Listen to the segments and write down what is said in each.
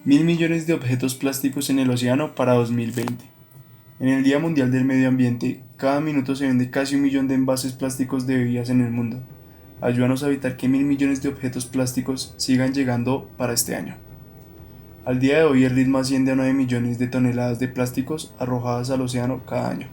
1.000 millones de objetos plásticos en el océano para 2020. En el Día Mundial del Medio Ambiente, cada minuto se vende casi 1 millón de envases plásticos de bebidas en el mundo. Ayúdanos a evitar que 1.000 millones de objetos plásticos sigan llegando para este año. Al día de hoy el ritmo asciende a 9 millones de toneladas de plásticos arrojadas al océano cada año.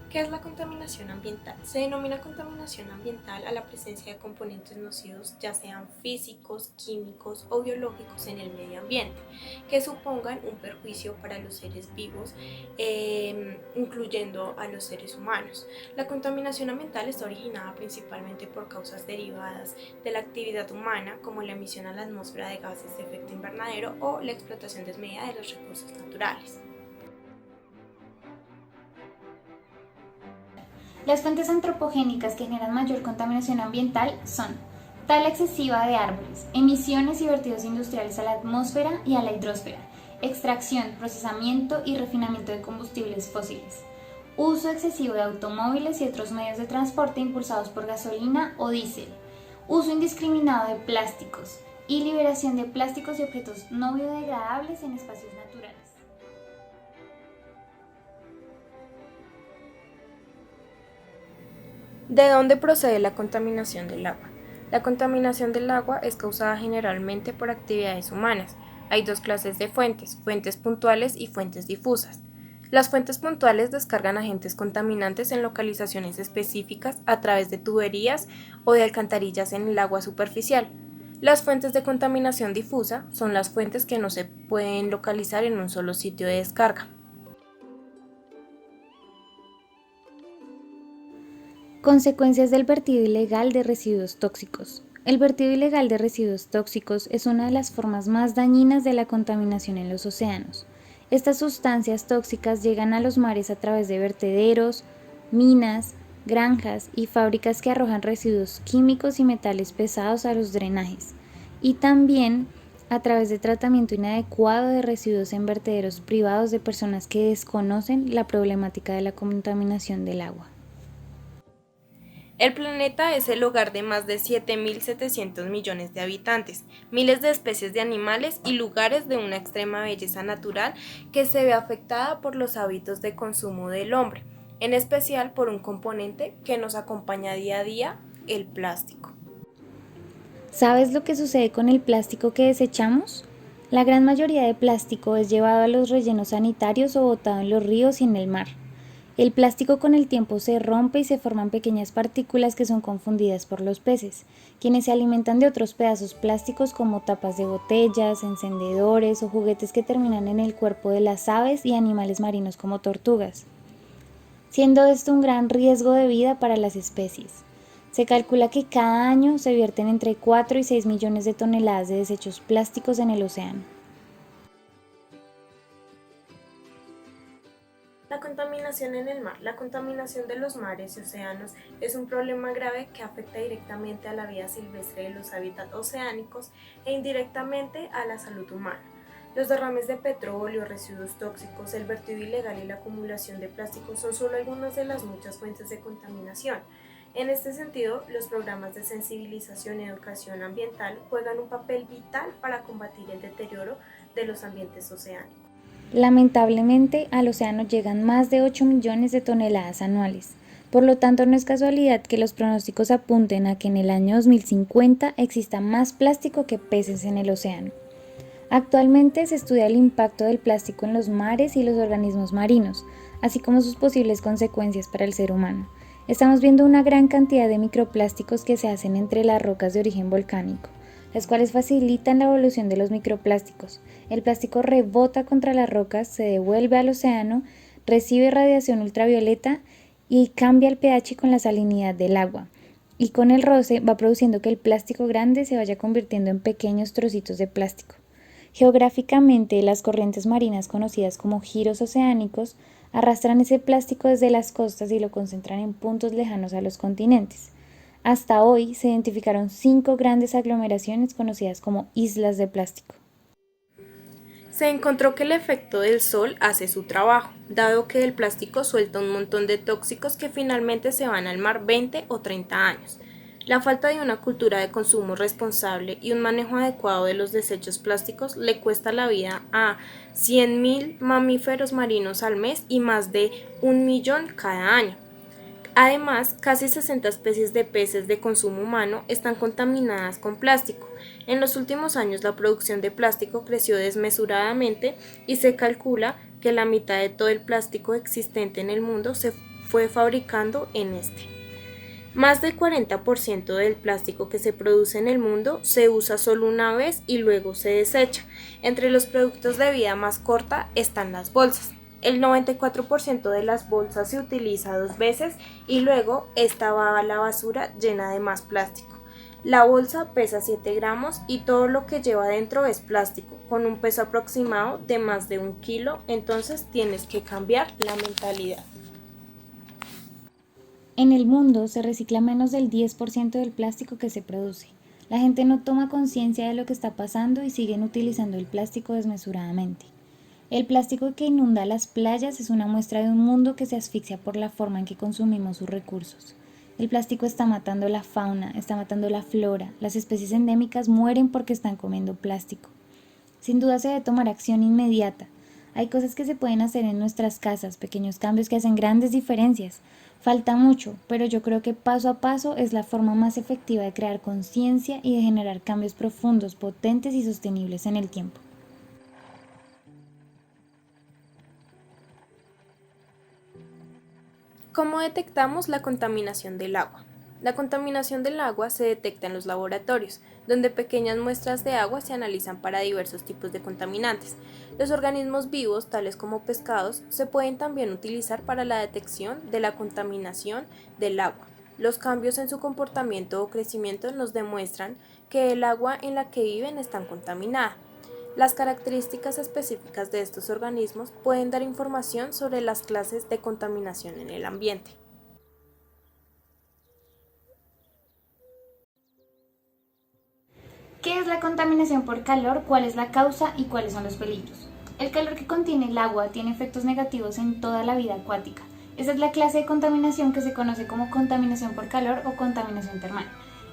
¿Qué es la contaminación ambiental? Se denomina contaminación ambiental a la presencia de componentes nocivos, ya sean físicos, químicos o biológicos en el medio ambiente, que supongan un perjuicio para los seres vivos, incluyendo a los seres humanos. La contaminación ambiental está originada principalmente por causas derivadas de la actividad humana, como la emisión a la atmósfera de gases de efecto invernadero o la explotación desmedida de los recursos naturales. Las fuentes antropogénicas que generan mayor contaminación ambiental son tala excesiva de árboles, emisiones y vertidos industriales a la atmósfera y a la hidrosfera, extracción, procesamiento y refinamiento de combustibles fósiles, uso excesivo de automóviles y otros medios de transporte impulsados por gasolina o diésel, uso indiscriminado de plásticos y liberación de plásticos y objetos no biodegradables en espacios naturales. ¿De dónde procede la contaminación del agua? La contaminación del agua es causada generalmente por actividades humanas. Hay dos clases de fuentes, fuentes puntuales y fuentes difusas. Las fuentes puntuales descargan agentes contaminantes en localizaciones específicas a través de tuberías o de alcantarillas en el agua superficial. Las fuentes de contaminación difusa son las fuentes que no se pueden localizar en un solo sitio de descarga. Consecuencias del vertido ilegal de residuos tóxicos. El vertido ilegal de residuos tóxicos es una de las formas más dañinas de la contaminación en los océanos. Estas sustancias tóxicas llegan a los mares a través de vertederos, minas, granjas y fábricas que arrojan residuos químicos y metales pesados a los drenajes, y también a través de tratamiento inadecuado de residuos en vertederos privados de personas que desconocen la problemática de la contaminación del agua. El planeta es el hogar de más de 7.700 millones de habitantes, miles de especies de animales y lugares de una extrema belleza natural que se ve afectada por los hábitos de consumo del hombre, en especial por un componente que nos acompaña día a día, el plástico. ¿Sabes lo que sucede con el plástico que desechamos? La gran mayoría de plástico es llevado a los rellenos sanitarios o botado en los ríos y en el mar. El plástico con el tiempo se rompe y se forman pequeñas partículas que son confundidas por los peces, quienes se alimentan de otros pedazos plásticos como tapas de botellas, encendedores o juguetes que terminan en el cuerpo de las aves y animales marinos como tortugas, siendo esto un gran riesgo de vida para las especies. Se calcula que cada año se vierten entre 4 y 6 millones de toneladas de desechos plásticos en el océano. La contaminación en el mar. La contaminación de los mares y océanos es un problema grave que afecta directamente a la vida silvestre de los hábitats oceánicos e indirectamente a la salud humana. Los derrames de petróleo, residuos tóxicos, el vertido ilegal y la acumulación de plásticos son solo algunas de las muchas fuentes de contaminación. En este sentido, los programas de sensibilización y educación ambiental juegan un papel vital para combatir el deterioro de los ambientes oceánicos. Lamentablemente, al océano llegan más de 8 millones de toneladas anuales. Por lo tanto, no es casualidad que los pronósticos apunten a que en el año 2050 exista más plástico que peces en el océano. Actualmente se estudia el impacto del plástico en los mares y los organismos marinos, así como sus posibles consecuencias para el ser humano. Estamos viendo una gran cantidad de microplásticos que se hacen entre las rocas de origen volcánico, las cuales facilitan la evolución de los microplásticos. El plástico rebota contra las rocas, se devuelve al océano, recibe radiación ultravioleta y cambia el pH con la salinidad del agua. Y con el roce va produciendo que el plástico grande se vaya convirtiendo en pequeños trocitos de plástico. Geográficamente, las corrientes marinas conocidas como giros oceánicos arrastran ese plástico desde las costas y lo concentran en puntos lejanos a los continentes. Hasta hoy se identificaron 5 grandes aglomeraciones conocidas como islas de plástico. Se encontró que el efecto del sol hace su trabajo, dado que el plástico suelta un montón de tóxicos que finalmente se van al mar 20 o 30 años. La falta de una cultura de consumo responsable y un manejo adecuado de los desechos plásticos le cuesta la vida a 100.000 mamíferos marinos al mes y más de 1 millón cada año. Además, casi 60 especies de peces de consumo humano están contaminadas con plástico. En los últimos años la producción de plástico creció desmesuradamente y se calcula que la mitad de todo el plástico existente en el mundo se fue fabricando en este. Más del 40% del plástico que se produce en el mundo se usa solo una vez y luego se desecha. Entre los productos de vida más corta están las bolsas. El 94% de las bolsas se utiliza 2 veces y luego esta va a la basura llena de más plástico. La bolsa pesa 7 gramos y todo lo que lleva dentro es plástico, con un peso aproximado de más de 1 kilo, entonces tienes que cambiar la mentalidad. En el mundo se recicla menos del 10% del plástico que se produce. La gente no toma conciencia de lo que está pasando y siguen utilizando el plástico desmesuradamente. El plástico que inunda las playas es una muestra de un mundo que se asfixia por la forma en que consumimos sus recursos. El plástico está matando la fauna, está matando la flora, las especies endémicas mueren porque están comiendo plástico. Sin duda se debe tomar acción inmediata. Hay cosas que se pueden hacer en nuestras casas, pequeños cambios que hacen grandes diferencias. Falta mucho, pero yo creo que paso a paso es la forma más efectiva de crear conciencia y de generar cambios profundos, potentes y sostenibles en el tiempo. ¿Cómo detectamos la contaminación del agua? La contaminación del agua se detecta en los laboratorios, donde pequeñas muestras de agua se analizan para diversos tipos de contaminantes. Los organismos vivos, tales como pescados, se pueden también utilizar para la detección de la contaminación del agua. Los cambios en su comportamiento o crecimiento nos demuestran que el agua en la que viven está contaminada. Las características específicas de estos organismos pueden dar información sobre las clases de contaminación en el ambiente. ¿Qué es la contaminación por calor? ¿Cuál es la causa y cuáles son los peligros? El calor que contiene el agua tiene efectos negativos en toda la vida acuática. Esta es la clase de contaminación que se conoce como contaminación por calor o contaminación termal.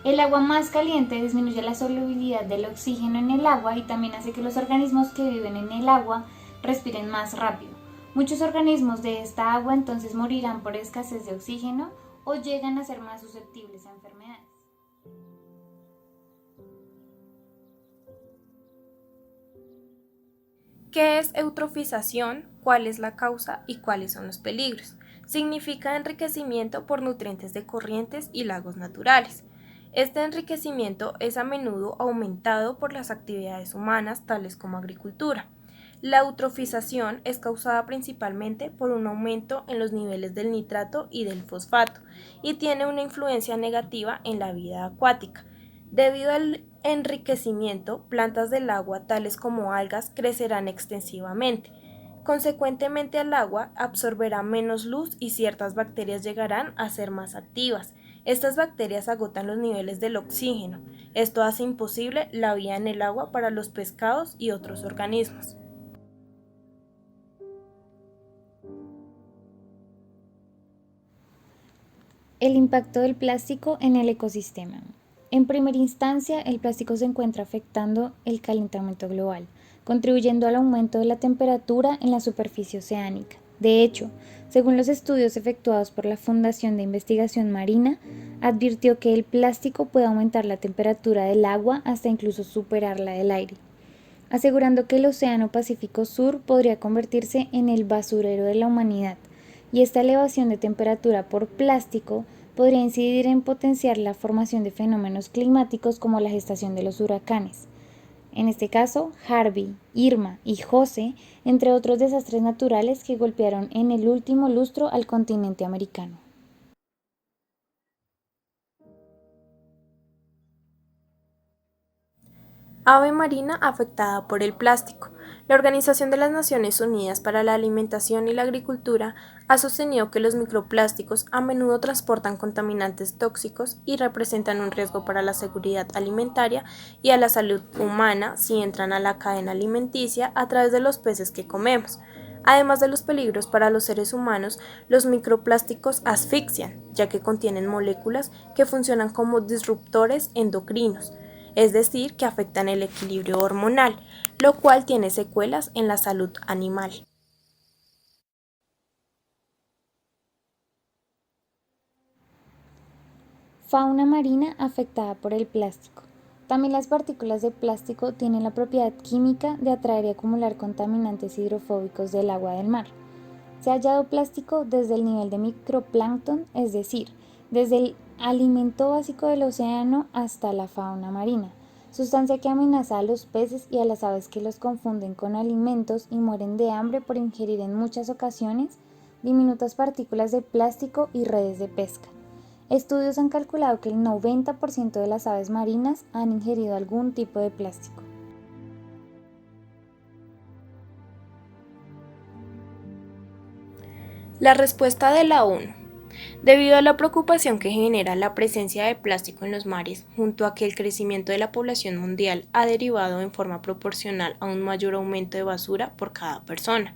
El agua más caliente disminuye la solubilidad del oxígeno en el agua y también hace que los organismos que viven en el agua respiren más rápido. Muchos organismos de esta agua entonces morirán por escasez de oxígeno o llegan a ser más susceptibles a enfermedades. ¿Qué es eutrofización? ¿Cuál es la causa y cuáles son los peligros? Significa enriquecimiento por nutrientes de corrientes y lagos naturales. Este enriquecimiento es a menudo aumentado por las actividades humanas, tales como agricultura. La eutrofización es causada principalmente por un aumento en los niveles del nitrato y del fosfato y tiene una influencia negativa en la vida acuática. Debido al enriquecimiento, plantas del agua, tales como algas, crecerán extensivamente. Consecuentemente, el agua absorberá menos luz y ciertas bacterias llegarán a ser más activas. Estas bacterias agotan los niveles del oxígeno. Esto hace imposible la vida en el agua para los pescados y otros organismos. El impacto del plástico en el ecosistema. En primera instancia, el plástico se encuentra afectando el calentamiento global, contribuyendo al aumento de la temperatura en la superficie oceánica. De hecho, según los estudios efectuados por la Fundación de Investigación Marina, advirtió que el plástico puede aumentar la temperatura del agua hasta incluso superar la del aire, asegurando que el Océano Pacífico Sur podría convertirse en el basurero de la humanidad, y esta elevación de temperatura por plástico podría incidir en potenciar la formación de fenómenos climáticos como la gestación de los huracanes. En este caso, Harvey, Irma y José, entre otros desastres naturales que golpearon en el último lustro al continente americano. Ave marina afectada por el plástico. La Organización de las Naciones Unidas para la Alimentación y la Agricultura ha sostenido que los microplásticos a menudo transportan contaminantes tóxicos y representan un riesgo para la seguridad alimentaria y a la salud humana si entran a la cadena alimenticia a través de los peces que comemos. Además de los peligros para los seres humanos, los microplásticos asfixian, ya que contienen moléculas que funcionan como disruptores endocrinos, es decir, que afectan el equilibrio hormonal, lo cual tiene secuelas en la salud animal. Fauna marina afectada por el plástico. También las partículas de plástico tienen la propiedad química de atraer y acumular contaminantes hidrofóbicos del agua del mar. Se ha hallado plástico desde el nivel de microplancton, es decir, desde el alimento básico del océano hasta la fauna marina, sustancia que amenaza a los peces y a las aves que los confunden con alimentos y mueren de hambre por ingerir en muchas ocasiones diminutas partículas de plástico y redes de pesca. Estudios han calculado que el 90% de las aves marinas han ingerido algún tipo de plástico. La respuesta de la ONU. Debido a la preocupación que genera la presencia de plástico en los mares, junto a que el crecimiento de la población mundial ha derivado en forma proporcional a un mayor aumento de basura por cada persona,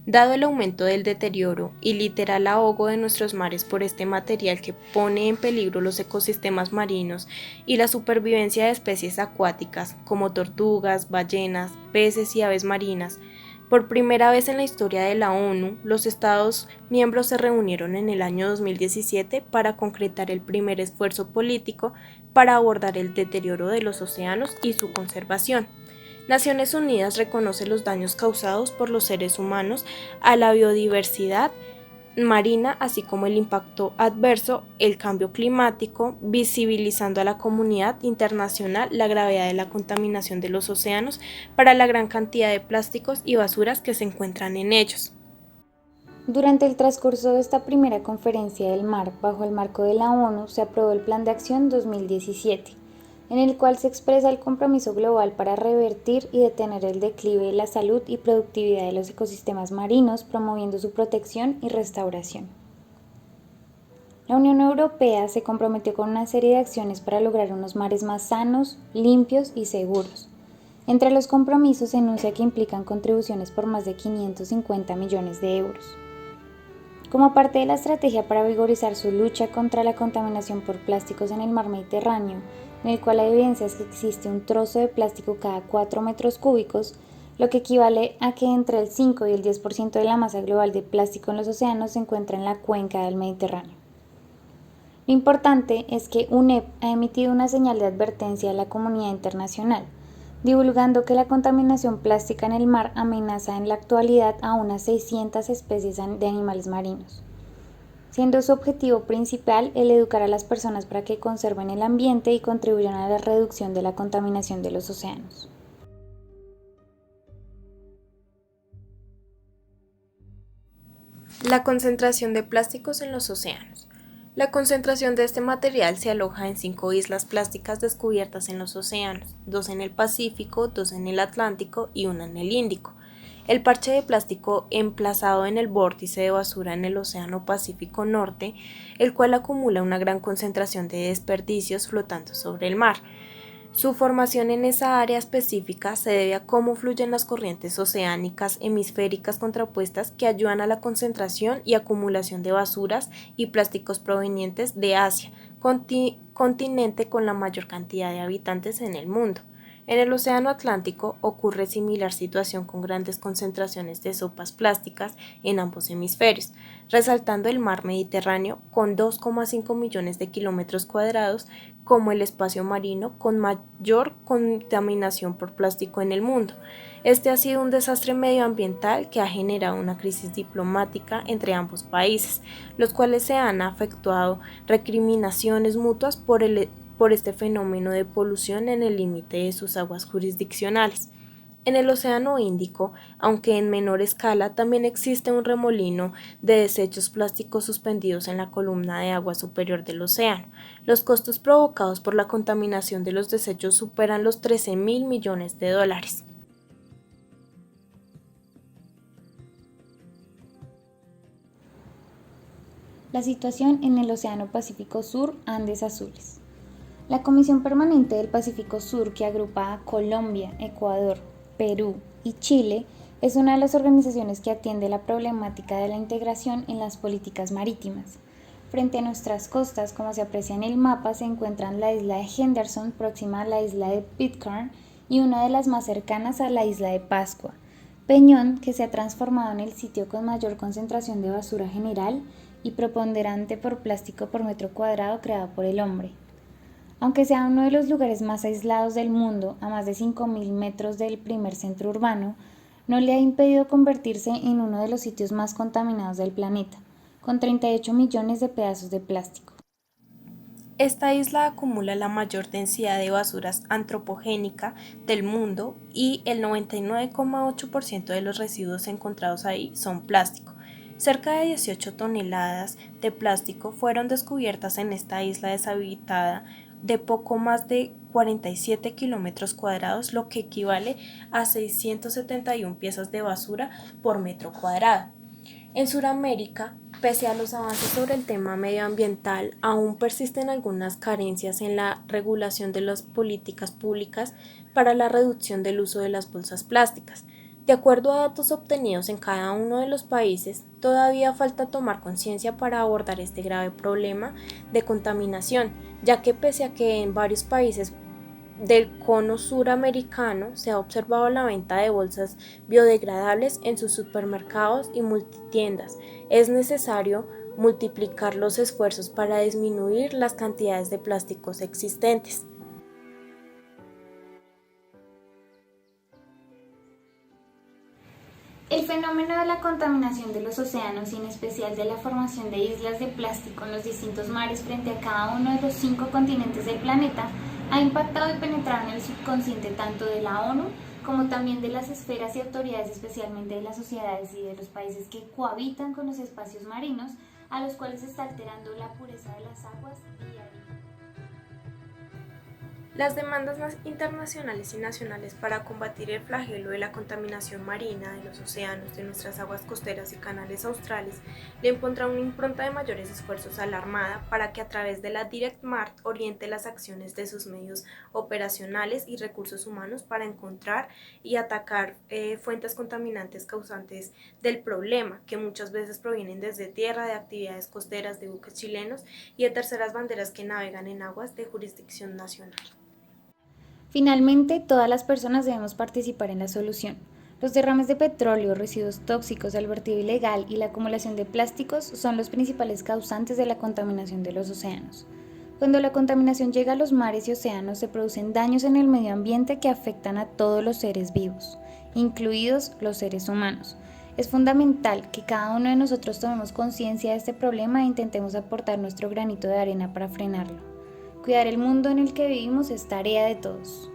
dado el aumento del deterioro y literal ahogo de nuestros mares por este material que pone en peligro los ecosistemas marinos y la supervivencia de especies acuáticas como tortugas, ballenas, peces y aves marinas, por primera vez en la historia de la ONU, los Estados miembros se reunieron en el año 2017 para concretar el primer esfuerzo político para abordar el deterioro de los océanos y su conservación. Naciones Unidas reconoce los daños causados por los seres humanos a la biodiversidad marina, así como el impacto adverso, el cambio climático, visibilizando a la comunidad internacional la gravedad de la contaminación de los océanos para la gran cantidad de plásticos y basuras que se encuentran en ellos. Durante el transcurso de esta primera conferencia del mar, bajo el marco de la ONU, se aprobó el Plan de Acción 2017, en el cual se expresa el compromiso global para revertir y detener el declive de la salud y productividad de los ecosistemas marinos, promoviendo su protección y restauración. La Unión Europea se comprometió con una serie de acciones para lograr unos mares más sanos, limpios y seguros. Entre los compromisos se enuncia que implican contribuciones por más de 550 millones de euros. Como parte de la estrategia para vigorizar su lucha contra la contaminación por plásticos en el mar Mediterráneo, en el cual la evidencia es que existe un trozo de plástico cada 4 metros cúbicos, lo que equivale a que entre el 5 y el 10% de la masa global de plástico en los océanos se encuentra en la cuenca del Mediterráneo. Lo importante es que UNEP ha emitido una señal de advertencia a la comunidad internacional, divulgando que la contaminación plástica en el mar amenaza en la actualidad a unas 600 especies de animales marinos, siendo su objetivo principal el educar a las personas para que conserven el ambiente y contribuyan a la reducción de la contaminación de los océanos. La concentración de plásticos en los océanos. La concentración de este material se aloja en 5 islas plásticas descubiertas en los océanos, 2 en el Pacífico, 2 en el Atlántico y 1 en el Índico. El parche de plástico emplazado en el vórtice de basura en el Océano Pacífico Norte, el cual acumula una gran concentración de desperdicios flotando sobre el mar. Su formación en esa área específica se debe a cómo fluyen las corrientes oceánicas hemisféricas contrapuestas que ayudan a la concentración y acumulación de basuras y plásticos provenientes de Asia, continente con la mayor cantidad de habitantes en el mundo. En el Océano Atlántico ocurre similar situación con grandes concentraciones de sopas plásticas en ambos hemisferios, resaltando el mar Mediterráneo con 2,5 millones de kilómetros cuadrados como el espacio marino con mayor contaminación por plástico en el mundo. Este ha sido un desastre medioambiental que ha generado una crisis diplomática entre ambos países, los cuales se han efectuado recriminaciones mutuas por este fenómeno de polución en el límite de sus aguas jurisdiccionales. En el Océano Índico, aunque en menor escala, también existe un remolino de desechos plásticos suspendidos en la columna de agua superior del océano. Los costos provocados por la contaminación de los desechos superan los 13.000 millones de dólares. La situación en el Océano Pacífico Sur, Andes Azules. La Comisión Permanente del Pacífico Sur, que agrupa a Colombia, Ecuador, Perú y Chile, Es una de las organizaciones que atiende la problemática de la integración en las políticas marítimas. Frente a nuestras costas, como se aprecia en el mapa, se encuentran la isla de Henderson, próxima a la isla de Pitcairn, y una de las más cercanas a la isla de Pascua, Peñón, que se ha transformado en el sitio con mayor concentración de basura general y preponderante por plástico por metro cuadrado creado por el hombre. Aunque sea uno de los lugares más aislados del mundo, a más de 5.000 metros del primer centro urbano, no le ha impedido convertirse en uno de los sitios más contaminados del planeta, con 38 millones de pedazos de plástico. Esta isla acumula la mayor densidad de basuras antropogénica del mundo y el 99,8% de los residuos encontrados ahí son plástico. Cerca de 18 toneladas de plástico fueron descubiertas en esta isla deshabitada de poco más de 47 kilómetros cuadrados, lo que equivale a 671 piezas de basura por metro cuadrado. En Sudamérica, pese a los avances sobre el tema medioambiental, aún persisten algunas carencias en la regulación de las políticas públicas para la reducción del uso de las bolsas plásticas. De acuerdo a datos obtenidos en cada uno de los países, todavía falta tomar conciencia para abordar este grave problema de contaminación, ya que pese a que en varios países del cono suramericano se ha observado la venta de bolsas biodegradables en sus supermercados y multitiendas, es necesario multiplicar los esfuerzos para disminuir las cantidades de plásticos existentes. El fenómeno de la contaminación de los océanos y en especial de la formación de islas de plástico en los distintos mares frente a cada uno de los 5 continentes del planeta ha impactado y penetrado en el subconsciente tanto de la ONU como también de las esferas y autoridades, especialmente de las sociedades y de los países que cohabitan con los espacios marinos, a los cuales se está alterando la pureza de las aguas y arena. Las demandas internacionales y nacionales para combatir el flagelo de la contaminación marina de los océanos, de nuestras aguas costeras y canales australes le impondrán una impronta de mayores esfuerzos a la Armada para que a través de la DirectMar oriente las acciones de sus medios operacionales y recursos humanos para encontrar y atacar fuentes contaminantes causantes del problema, que muchas veces provienen desde tierra, de actividades costeras, de buques chilenos y de terceras banderas que navegan en aguas de jurisdicción nacional. Finalmente, todas las personas debemos participar en la solución. Los derrames de petróleo, residuos tóxicos, el vertido ilegal y la acumulación de plásticos son los principales causantes de la contaminación de los océanos. Cuando la contaminación llega a los mares y océanos, se producen daños en el medio ambiente que afectan a todos los seres vivos, incluidos los seres humanos. Es fundamental que cada uno de nosotros tomemos conciencia de este problema e intentemos aportar nuestro granito de arena para frenarlo. Cuidar el mundo en el que vivimos es tarea de todos.